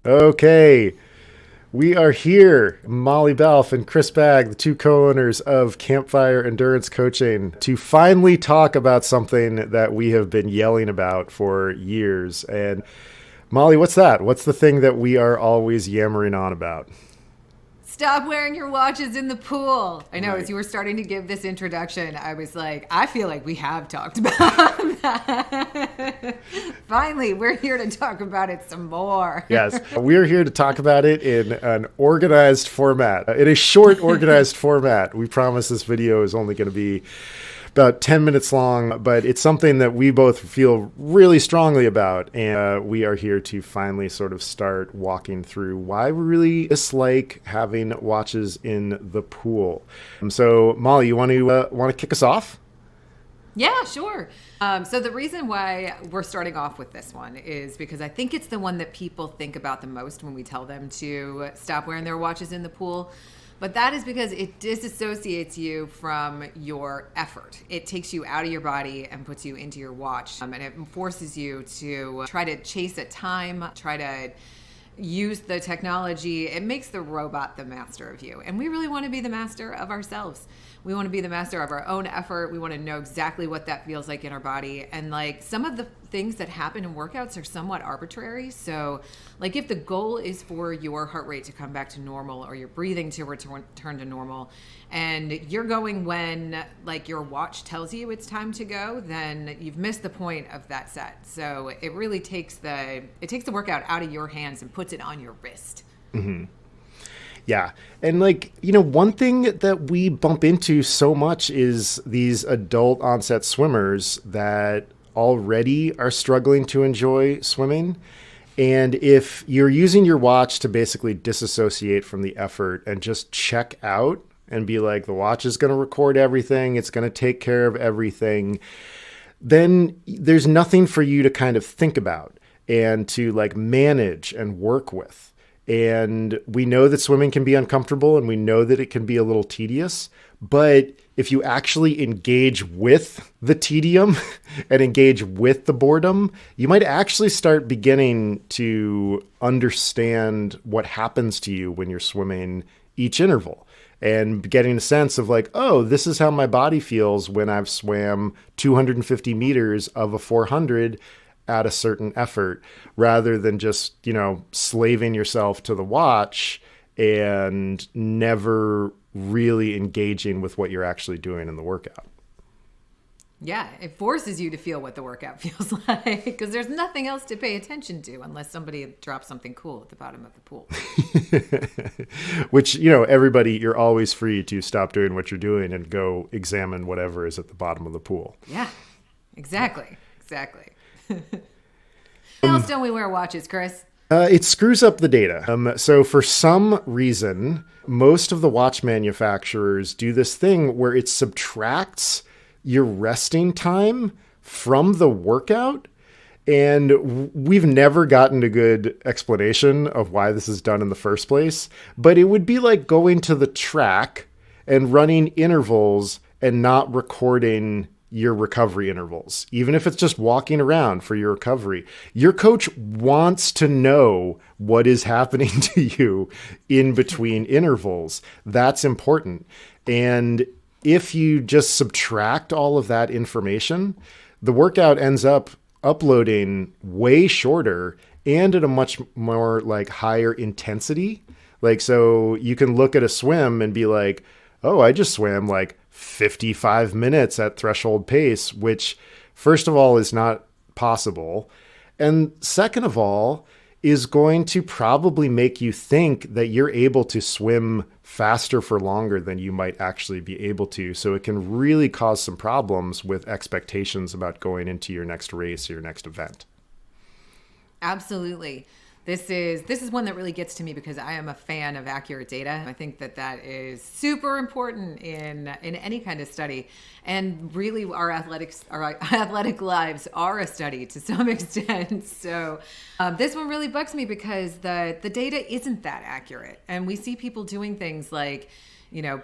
Okay, we are here, Molly Balfe and Chris Bagg, the two co-owners of Campfire Endurance Coaching, to finally talk about something that we have been yelling about for years. And Molly, what's that? What's the thing that we are always yammering on about? Stop wearing your watches in the pool. I know, Right. as you were starting to give this introduction, I was like, I feel like we have talked about that. Finally, we're here to talk about it some more. Yes, we're here to talk about it in an organized format, in a short, organized format. We promise this video is only going to be about 10 minutes long, but it's something that we both feel really strongly about. And we are here to finally sort of start walking through why we really dislike having watches in the pool. So, Molly, you want to kick us off? Yeah, sure. So the reason why we're starting off with this one is because I think it's the one that people think about the most when we tell them to stop wearing their watches in the pool. But that is because it disassociates you from your effort. It takes you out of your body and puts you into your watch. And it forces you to try to chase a time, try to use the technology. It makes the robot the master of you. And we really want to be the master of ourselves. We want to be the master of our own effort. We want to know exactly what that feels like in our body. And like some of the things that happen in workouts are somewhat arbitrary. So like if the goal is for your heart rate to come back to normal or your breathing to return to normal, and you're going when like your watch tells you it's time to go, then you've missed the point of that set. So it really takes the workout out of your hands and puts it on your wrist. Mm-hmm. Yeah. And one thing that we bump into so much is these adult onset swimmers that already are struggling to enjoy swimming. And if you're using your watch to basically disassociate from the effort and just check out and be like, the watch is going to record everything, it's going to take care of everything, then there's nothing for you to kind of think about and to manage and work with. And we know that swimming can be uncomfortable and we know that it can be a little tedious, but if you actually engage with the tedium and engage with the boredom, you might actually start beginning to understand what happens to you when you're swimming each interval and getting a sense of oh, this is how my body feels when I've swam 250 meters of a 400 at a certain effort, rather than just, slaving yourself to the watch and never really engaging with what you're actually doing in the workout. Yeah, it forces you to feel what the workout feels like because there's nothing else to pay attention to unless somebody drops something cool at the bottom of the pool. Which, everybody, you're always free to stop doing what you're doing and go examine whatever is at the bottom of the pool. Yeah, exactly. Why else don't we wear watches, Chris? It screws up the data. So for some reason, most of the watch manufacturers do this thing where it subtracts your resting time from the workout. And we've never gotten a good explanation of why this is done in the first place. But it would be like going to the track and running intervals and not recording your recovery intervals, even if it's just walking around for your recovery. Your coach wants to know what is happening to you in between intervals. That's important. And if you just subtract all of that information, the workout ends up uploading way shorter and at a much more higher intensity. So you can look at a swim and be like, oh, I just swam 55 minutes at threshold pace, which first of all is not possible. And second of all is going to probably make you think that you're able to swim faster for longer than you might actually be able to. So it can really cause some problems with expectations about going into your next race or your next event. Absolutely. This is one that really gets to me because I am a fan of accurate data. I think that is super important in any kind of study. And really our athletic lives are a study to some extent. So this one really bugs me because the data isn't that accurate. And we see people doing things like,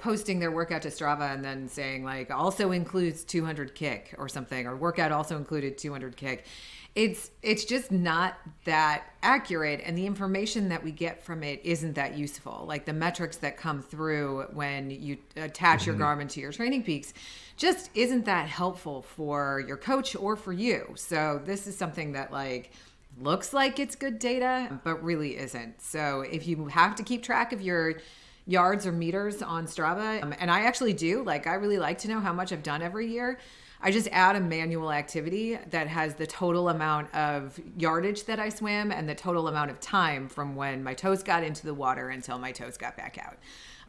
posting their workout to Strava and then saying like also includes 200 kick or something, or workout also included 200 kick. It's just not that accurate, and the information that we get from it isn't that useful. Like the metrics that come through when you attach your Garmin to your Training Peaks just isn't that helpful for your coach or for you. So this is something that like looks like it's good data, but really isn't. So if you have to keep track of your yards or meters on Strava, and I actually do, like I really like to know how much I've done every year. I just add a manual activity that has the total amount of yardage that I swam and the total amount of time from when my toes got into the water until my toes got back out.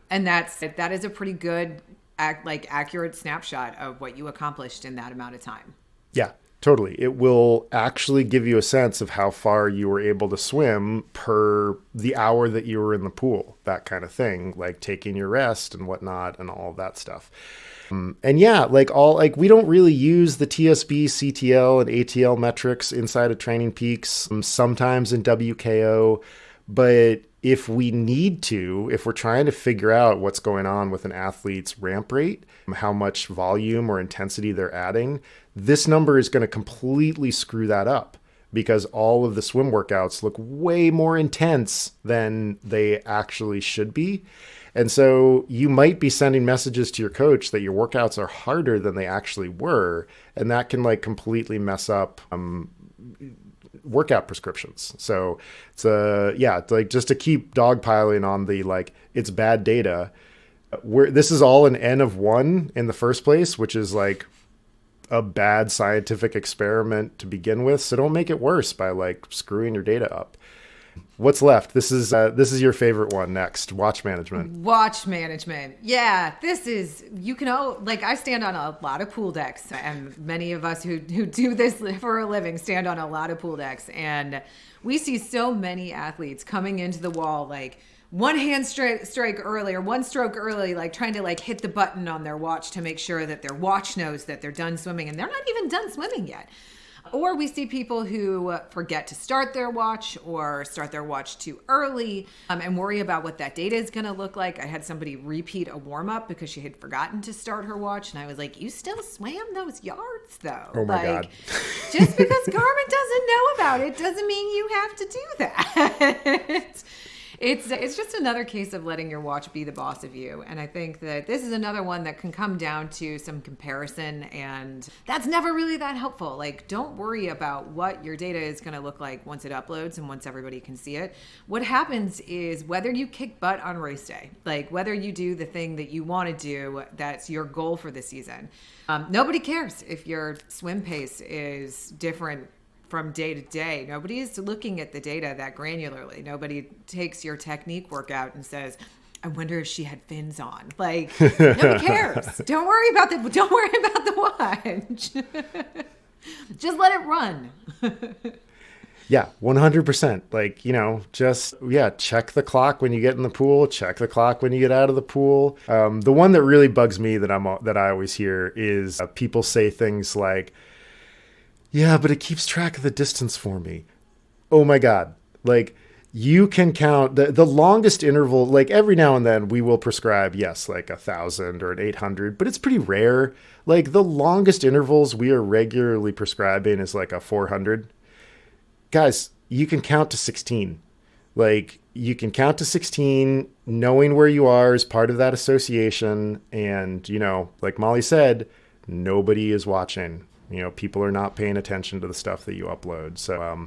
And that is a pretty good, accurate snapshot of what you accomplished in that amount of time. Yeah, totally. It will actually give you a sense of how far you were able to swim per the hour that you were in the pool, that kind of thing, like taking your rest and whatnot and all of that stuff. And yeah, we don't really use the TSB, CTL, and ATL metrics inside of Training Peaks, sometimes in WKO. But if we need to, if we're trying to figure out what's going on with an athlete's ramp rate, how much volume or intensity they're adding, this number is going to completely screw that up, because all of the swim workouts look way more intense than they actually should be. And so you might be sending messages to your coach that your workouts are harder than they actually were. And that can completely mess up workout prescriptions. So it's just to keep dogpiling on the it's bad data. This is all an N of 1 in the first place, which is a bad scientific experiment to begin with. So don't make it worse by screwing your data up. What's left? This is your favorite one next. Watch management. Watch management. Yeah, this is, I stand on a lot of pool decks, and many of us who do this for a living stand on a lot of pool decks. And we see so many athletes coming into the wall, one hand strike early or one stroke early, trying to hit the button on their watch to make sure that their watch knows that they're done swimming, and they're not even done swimming yet. Or we see people who forget to start their watch or start their watch too early and worry about what that data is going to look like. I had somebody repeat a warm-up because she had forgotten to start her watch. And I was like, you still swam those yards, though. Oh, my God. Just because Garmin doesn't know about it doesn't mean you have to do that. It's just another case of letting your watch be the boss of you. And I think that this is another one that can come down to some comparison, and that's never really that helpful. Don't worry about what your data is going to look like once it uploads and once everybody can see it. What happens is whether you kick butt on race day, whether you do the thing that you want to do, that's your goal for the season. Nobody cares if your swim pace is different from day to day. Nobody is looking at the data that granularly. Nobody takes your technique workout and says, I wonder if she had fins on. Nobody cares. Don't worry about the watch. Just let it run. Yeah, 100%. Check the clock when you get in the pool. Check the clock when you get out of the pool. The one that really bugs me that I always hear is people say things like, yeah, but it keeps track of the distance for me. Oh my God. You can count the longest interval, every now and then we will prescribe, yes, 1,000 or an 800, but it's pretty rare. The longest intervals we are regularly prescribing is a 400. Guys, you can count to 16. You can count to 16, knowing where you are is part of that association. And, like Molly said, nobody is watching. People are not paying attention to the stuff that you upload. So,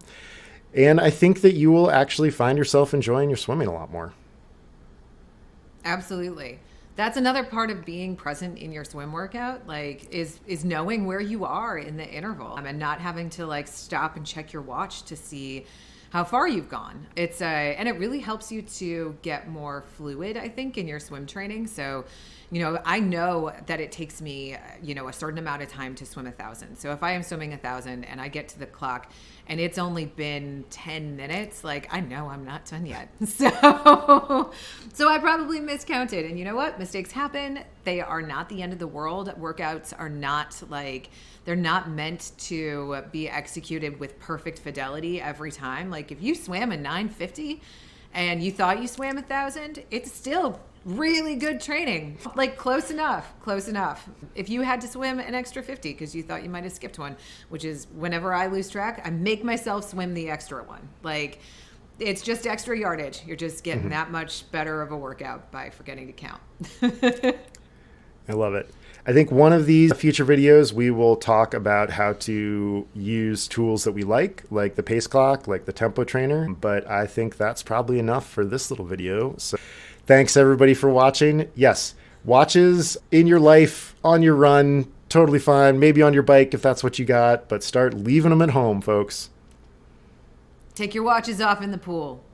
and I think that you will actually find yourself enjoying your swimming a lot more. Absolutely. That's another part of being present in your swim workout, is knowing where you are in the interval and not having to stop and check your watch to see how far you've gone. And it really helps you to get more fluid, I think, in your swim training. So, I know that it takes me, a certain amount of time to swim 1,000. So if I am swimming 1,000 and I get to the clock and it's only been 10 minutes, I know I'm not done yet. So I probably miscounted. And you know what? Mistakes happen. They are not the end of the world. Workouts are not they're not meant to be executed with perfect fidelity every time. If you swam a 950 and you thought you swam 1,000, it's still really good training. Like close enough. If you had to swim an extra 50 because you thought you might have skipped one, which is whenever I lose track, I make myself swim the extra one. Like it's just extra yardage. You're just getting that much better of a workout by forgetting to count. I love it. I think one of these future videos, we will talk about how to use tools that we like the pace clock, like the tempo trainer. But I think that's probably enough for this little video. So thanks everybody for watching. Yes, watches in your life, on your run, totally fine. Maybe on your bike if that's what you got, but start leaving them at home, folks. Take your watches off in the pool.